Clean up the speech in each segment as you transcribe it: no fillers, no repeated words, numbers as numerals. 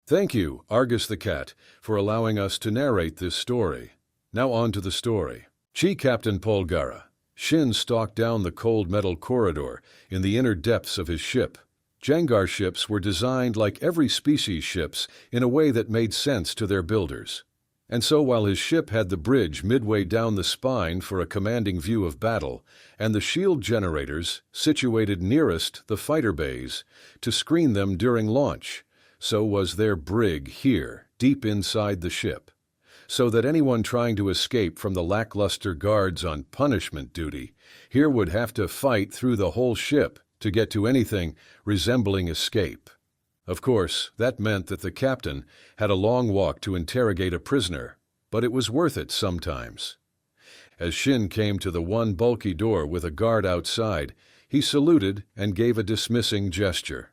Thank you, Argus the Cat, for allowing us to narrate this story. Now on to the story. Captain Polgara. Shin stalked down the cold metal corridor in the inner depths of his ship. Jangar ships were designed like every species ships in a way that made sense to their builders. And so while his ship had the bridge midway down the spine for a commanding view of battle, and the shield generators situated nearest the fighter bays to screen them during launch, so was their brig here, deep inside the ship, so that anyone trying to escape from the lackluster guards on punishment duty here would have to fight through the whole ship to get to anything resembling escape. Of course, that meant that the captain had a long walk to interrogate a prisoner, but it was worth it sometimes. As Shin came to the one bulky door with a guard outside, he saluted and gave a dismissing gesture.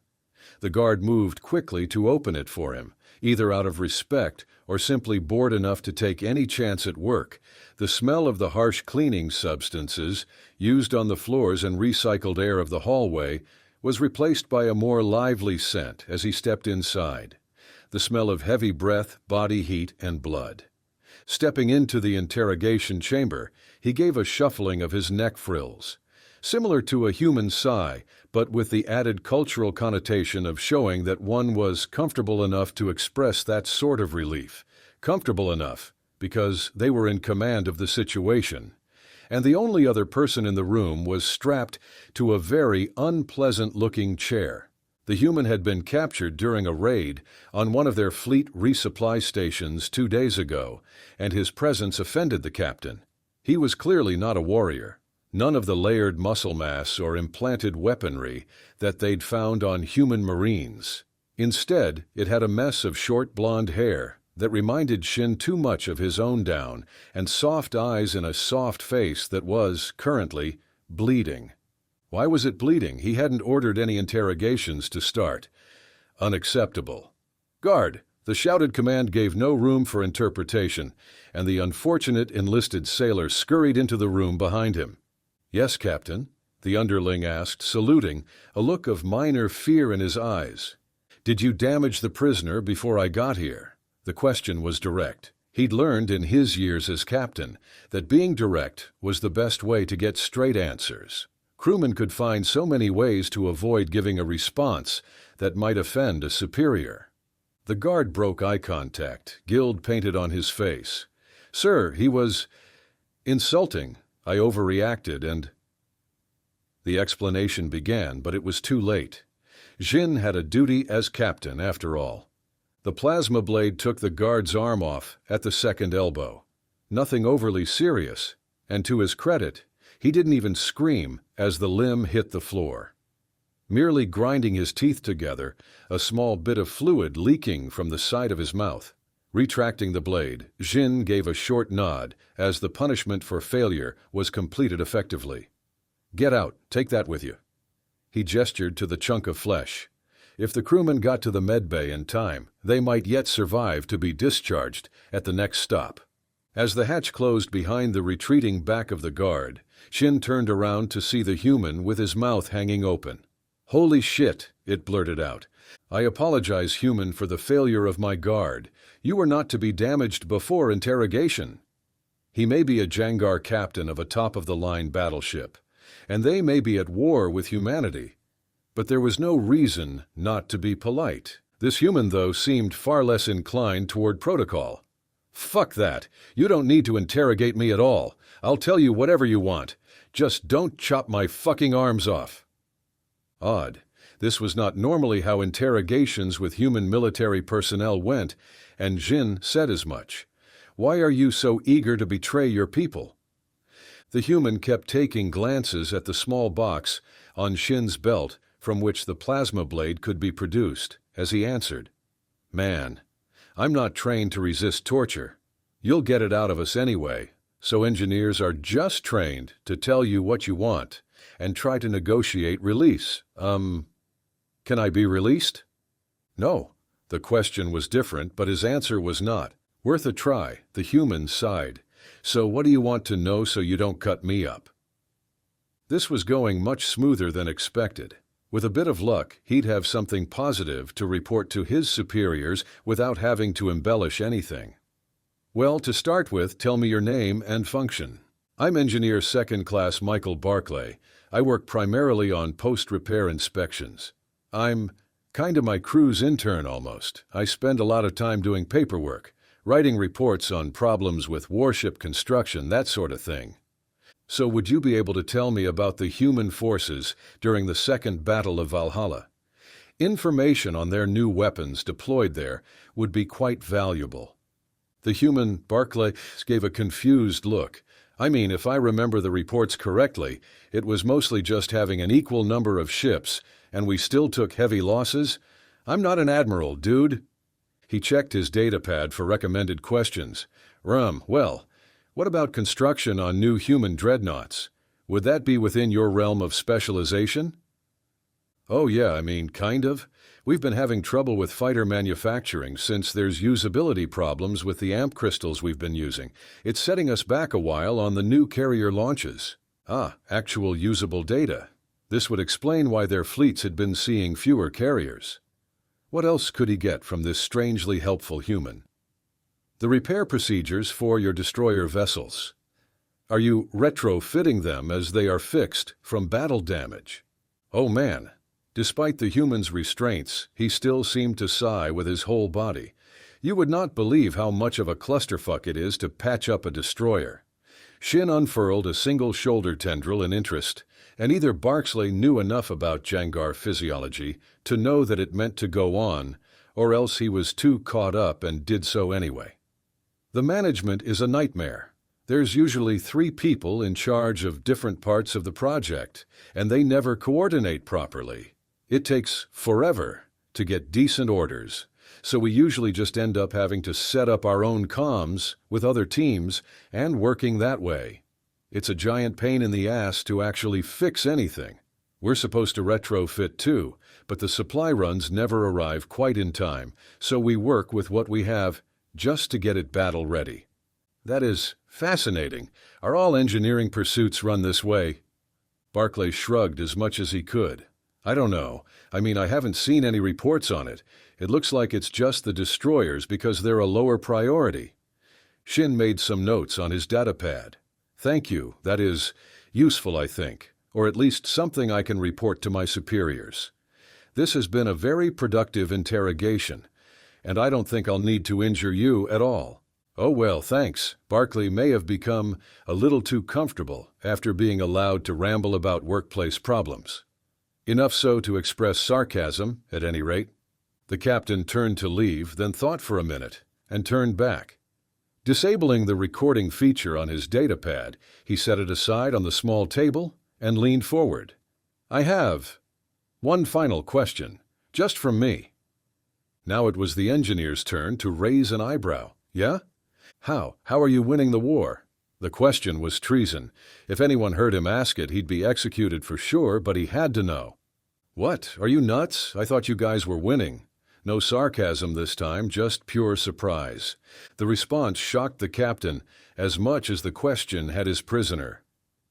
The guard moved quickly to open it for him, either out of respect or simply bored enough to take any chance at work. The smell of the harsh cleaning substances used on the floors and recycled air of the hallway was replaced by a more lively scent as he stepped inside, the smell of heavy breath, body heat, and blood. Stepping into the interrogation chamber, he gave a shuffling of his neck frills, similar to a human sigh, but with the added cultural connotation of showing that one was comfortable enough to express that sort of relief. Comfortable enough, because they were in command of the situation. And the only other person in the room was strapped to a very unpleasant-looking chair. The human had been captured during a raid on one of their fleet resupply stations 2 days ago, and his presence offended the captain. He was clearly not a warrior. None of the layered muscle mass or implanted weaponry that they'd found on human marines. Instead, it had a mess of short blonde hair that reminded Shin too much of his own down, and soft eyes in a soft face that was, currently, bleeding. Why was it bleeding? He hadn't ordered any interrogations to start. Unacceptable. "Guard!" The shouted command gave no room for interpretation, and the unfortunate enlisted sailor scurried into the room behind him. "Yes, Captain," the underling asked, saluting, a look of minor fear in his eyes. "Did you damage the prisoner before I got here?" The question was direct. He'd learned in his years as captain that being direct was the best way to get straight answers. Crewmen could find so many ways to avoid giving a response that might offend a superior. The guard broke eye contact, guilt painted on his face. "Sir, he was insulting. I overreacted and—" The explanation began, but it was too late. Jin had a duty as captain, after all. The plasma blade took the guard's arm off at the second elbow. Nothing overly serious, and to his credit, he didn't even scream as the limb hit the floor. Merely grinding his teeth together, a small bit of fluid leaking from the side of his mouth. Retracting the blade, Jin gave a short nod as the punishment for failure was completed effectively. "Get out, take that with you." He gestured to the chunk of flesh. If the crewmen got to the medbay in time, they might yet survive to be discharged at the next stop. As the hatch closed behind the retreating back of the guard, Shin turned around to see the human with his mouth hanging open. "Holy shit," it blurted out. "I apologize, human, for the failure of my guard. You were not to be damaged before interrogation." He may be a Jangar captain of a top-of-the-line battleship, and they may be at war with humanity. But there was no reason not to be polite. This human, though, seemed far less inclined toward protocol. "Fuck that. You don't need to interrogate me at all. I'll tell you whatever you want. Just don't chop my fucking arms off." Odd. This was not normally how interrogations with human military personnel went, and Jin said as much. "Why are you so eager to betray your people?" The human kept taking glances at the small box on Shin's belt from which the plasma blade could be produced, as he answered, "Man, I'm not trained to resist torture. You'll get it out of us anyway, so engineers are just trained to tell you what you want and try to negotiate release. Can I be released?" "No." The question was different, but his answer was not. "Worth a try," the human sighed. "So what do you want to know so you don't cut me up?" This was going much smoother than expected. With a bit of luck, he'd have something positive to report to his superiors without having to embellish anything. Well, to start with, tell me your name and function. I'm Engineer Second Class Michael Barclay. I work primarily on post-repair inspections. I'm kinda my crew's intern almost. I spend a lot of time doing paperwork, writing reports on problems with warship construction, that sort of thing. So would you be able to tell me about the human forces during the Second Battle of Valhalla? Information on their new weapons deployed there would be quite valuable. The human Barclay gave a confused look. I mean, if I remember the reports correctly, it was mostly just having an equal number of ships, and we still took heavy losses. I'm not an admiral, dude. He checked his datapad for recommended questions. Well, what about construction on new human dreadnoughts? Would that be within your realm of specialization? Oh yeah, I mean, kind of. We've been having trouble with fighter manufacturing since there's usability problems with the amp crystals we've been using. It's setting us back a while on the new carrier launches. Actual usable data. This would explain why their fleets had been seeing fewer carriers. What else could he get from this strangely helpful human? The repair procedures for your destroyer vessels. Are you retrofitting them as they are fixed from battle damage? Oh man. Despite the human's restraints, he still seemed to sigh with his whole body. You would not believe how much of a clusterfuck it is to patch up a destroyer. Shin unfurled a single shoulder tendril in interest, and either Barclay knew enough about Jangar physiology to know that it meant to go on, or else he was too caught up and did so anyway. The management is a nightmare. There's usually 3 people in charge of different parts of the project, and they never coordinate properly. It takes forever to get decent orders, so we usually just end up having to set up our own comms with other teams and working that way. It's a giant pain in the ass to actually fix anything. We're supposed to retrofit too, but the supply runs never arrive quite in time, so we work with what we have just to get it battle ready. That is fascinating. Are all engineering pursuits run this way? Barclay shrugged as much as he could. I don't know. I mean, I haven't seen any reports on it. It looks like it's just the destroyers because they're a lower priority. Shin made some notes on his datapad. Thank you. That is useful, I think, or at least something I can report to my superiors. This has been a very productive interrogation, and I don't think I'll need to injure you at all. Oh well, thanks. Barclay may have become a little too comfortable after being allowed to ramble about workplace problems. Enough so to express sarcasm, at any rate. The captain turned to leave, then thought for a minute, and turned back. Disabling the recording feature on his datapad, he set it aside on the small table and leaned forward. I have one final question, just from me. Now it was the engineer's turn to raise an eyebrow. Yeah? How are you winning the war? The question was treason. If anyone heard him ask it, he'd be executed for sure, but he had to know. What? Are you nuts? I thought you guys were winning. No sarcasm this time, just pure surprise. The response shocked the captain as much as the question had his prisoner.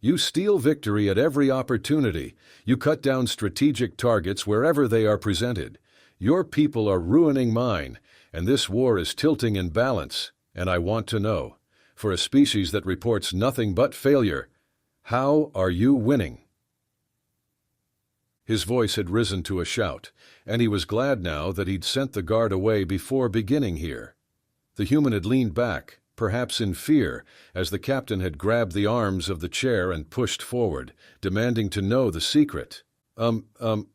You steal victory at every opportunity. You cut down strategic targets wherever they are presented. Your people are ruining mine, and this war is tilting in balance, and I want to know. For a species that reports nothing but failure, how are you winning? His voice had risen to a shout, and he was glad now that he'd sent the guard away before beginning here. The human had leaned back, perhaps in fear, as the captain had grabbed the arms of the chair and pushed forward, demanding to know the secret.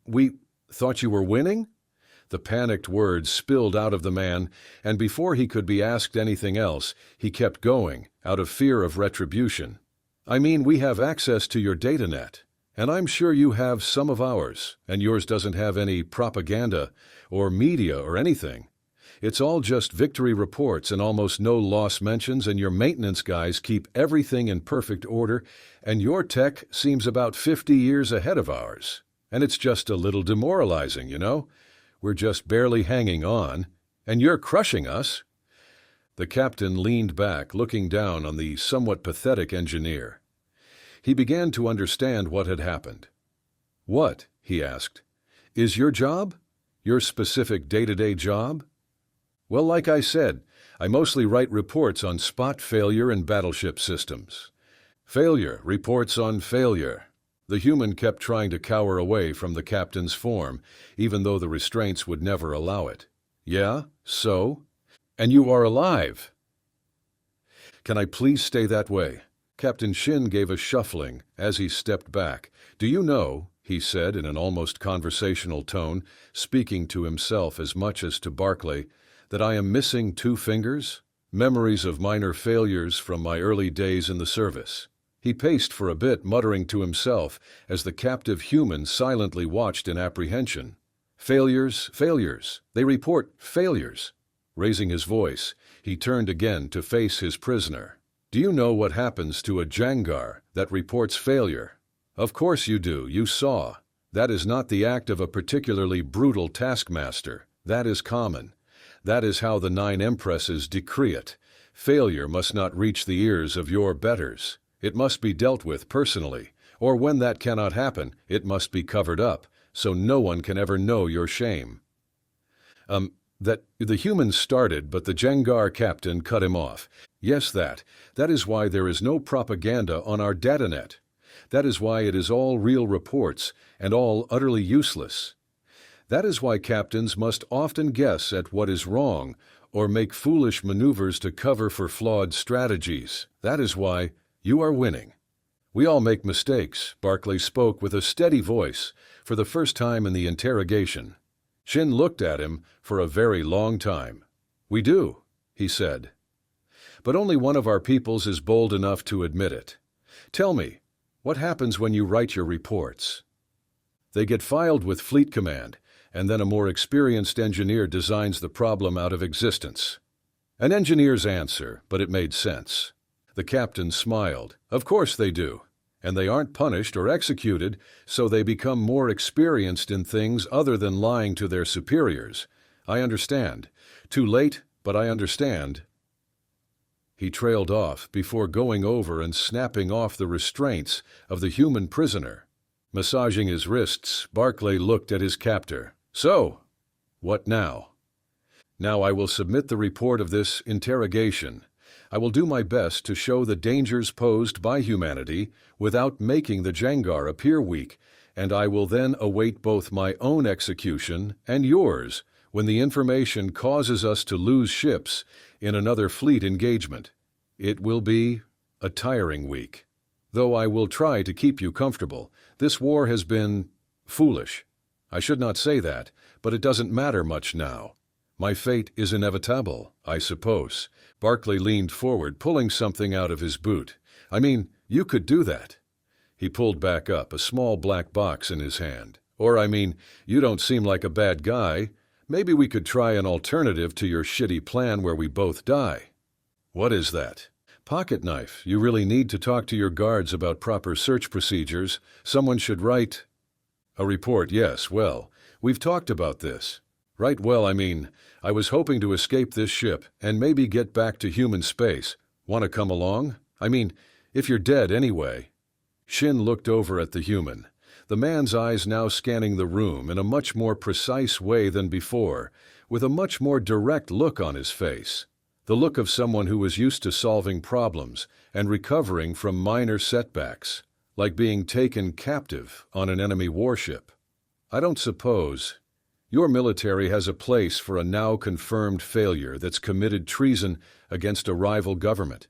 We thought you were winning? The panicked words spilled out of the man, and before he could be asked anything else, he kept going, out of fear of retribution. I mean, we have access to your datanet, and I'm sure you have some of ours, and yours doesn't have any propaganda or media or anything. It's all just victory reports and almost no loss mentions, and your maintenance guys keep everything in perfect order, and your tech seems about 50 years ahead of ours. And it's just a little demoralizing, you know? We're just barely hanging on, and you're crushing us. The captain leaned back, looking down on the somewhat pathetic engineer. He began to understand what had happened. What? He asked. Is your job? Your specific day-to-day job? Well, like I said, I mostly write reports on spot failure and battleship systems. Failure, reports on failure. The human kept trying to cower away from the captain's form, even though the restraints would never allow it. Yeah, so? And you are alive. Can I please stay that way? Captain Shin gave a shuffling as he stepped back. Do you know, he said in an almost conversational tone, speaking to himself as much as to Barclay, that I am missing 2 fingers? Memories of minor failures from my early days in the service. He paced for a bit, muttering to himself as the captive human silently watched in apprehension. Failures, failures. They report failures. Raising his voice, he turned again to face his prisoner. Do you know what happens to a Jangar that reports failure? Of course you do, you saw. That is not the act of a particularly brutal taskmaster. That is common. That is how the 9 Empresses decree it. Failure must not reach the ears of your betters. It must be dealt with personally, or when that cannot happen, it must be covered up, so no one can ever know your shame. That the human started, but the Jangar captain cut him off. Yes, that is why there is no propaganda on our datanet. That is why it is all real reports, and all utterly useless. That is why captains must often guess at what is wrong, or make foolish maneuvers to cover for flawed strategies. That is why you are winning. We all make mistakes, Barclay spoke with a steady voice, for the first time in the interrogation. Shin looked at him for a very long time. We do, he said. But only one of our peoples is bold enough to admit it. Tell me, what happens when you write your reports? They get filed with Fleet Command, and then a more experienced engineer designs the problem out of existence. An engineer's answer, but it made sense. The captain smiled. Of course they do. And they aren't punished or executed, so they become more experienced in things other than lying to their superiors. I understand. Too late, but I understand. He trailed off before going over and snapping off the restraints of the human prisoner. Massaging his wrists, Barclay looked at his captor. So, what now? Now I will submit the report of this interrogation. I will do my best to show the dangers posed by humanity without making the Jangar appear weak, and I will then await both my own execution and yours when the information causes us to lose ships in another fleet engagement. It will be a tiring week. Though I will try to keep you comfortable, this war has been foolish. I should not say that, but it doesn't matter much now. My fate is inevitable, I suppose. Barclay leaned forward, pulling something out of his boot. I mean, you could do that. He pulled back up, a small black box in his hand. Or, I mean, you don't seem like a bad guy. Maybe we could try an alternative to your shitty plan where we both die. What is that? Pocket knife. You really need to talk to your guards about proper search procedures. Someone should write a report. Yes, well, we've talked about this. Right, well, I mean, I was hoping to escape this ship and maybe get back to human space. Want to come along? I mean, if you're dead anyway. Shin looked over at the human, the man's eyes now scanning the room in a much more precise way than before, with a much more direct look on his face. The look of someone who was used to solving problems and recovering from minor setbacks, like being taken captive on an enemy warship. I don't suppose your military has a place for a now confirmed failure that's committed treason against a rival government.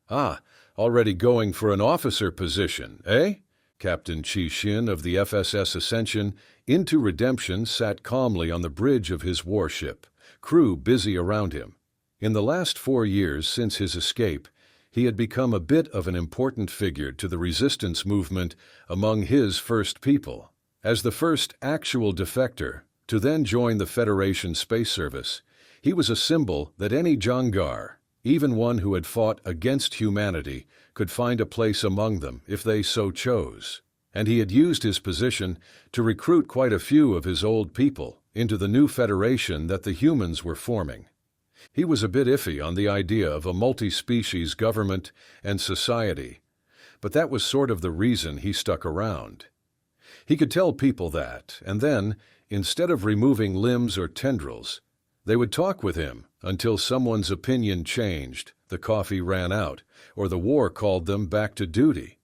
Ah, already going for an officer position, eh? Captain Chi Shin of the FSS Ascension into Redemption sat calmly on the bridge of his warship, crew busy around him. In the last 4 years since his escape, he had become a bit of an important figure to the resistance movement among his first people. As the first actual defector to then join the Federation Space Service, he was a symbol that any Jangar, even one who had fought against humanity, could find a place among them if they so chose. And he had used his position to recruit quite a few of his old people into the new Federation that the humans were forming. He was a bit iffy on the idea of a multi-species government and society, but that was sort of the reason he stuck around. He could tell people that, and then, Instead of removing limbs or tendrils, they would talk with him until someone's opinion changed, the coffee ran out, or the war called them back to duty.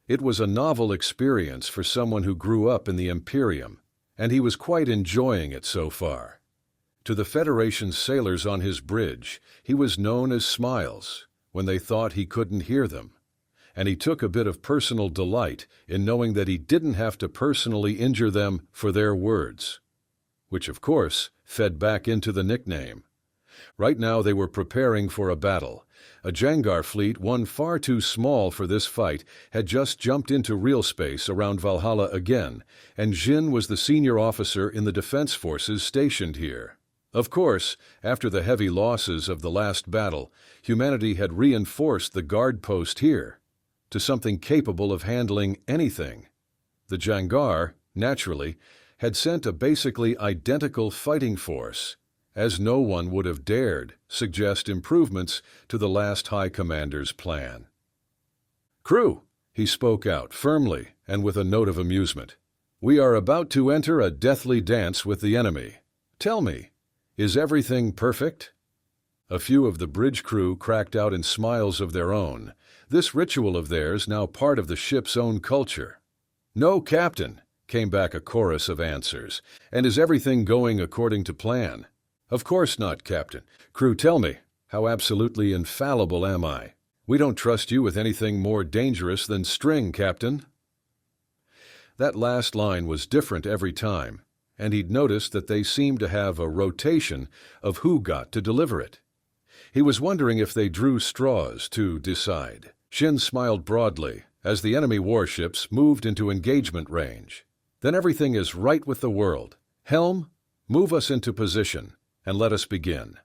It was a novel experience for someone who grew up in the Imperium, and he was quite enjoying it so far. To the Federation's sailors on his bridge, he was known as Smiles when they thought he couldn't hear them, and he took a bit of personal delight in knowing that he didn't have to personally injure them for their words, which of course fed back into the nickname. Right now they were preparing for a battle. A Jangar fleet, one far too small for this fight, had just jumped into real space around Valhalla again, and Jin was the senior officer in the defense forces stationed here. Of course, after the heavy losses of the last battle, humanity had reinforced the guard post here to something capable of handling anything. The Jangar, naturally, had sent a basically identical fighting force, as no one would have dared suggest improvements to the last High Commander's plan. "Crew," he spoke out firmly and with a note of amusement, "we are about to enter a deathly dance with the enemy. Tell me, is everything perfect?" A few of the bridge crew cracked out in smiles of their own, this ritual of theirs now part of the ship's own culture. "No, Captain," came back a chorus of answers. "And is everything going according to plan?" "Of course not, Captain. Crew, tell me, how absolutely infallible am I? We don't trust you with anything more dangerous than string, Captain." That last line was different every time, and he'd noticed that they seemed to have a rotation of who got to deliver it. He was wondering if they drew straws to decide. Shin smiled broadly as the enemy warships moved into engagement range. "Then everything is right with the world. Helm, move us into position, and let us begin."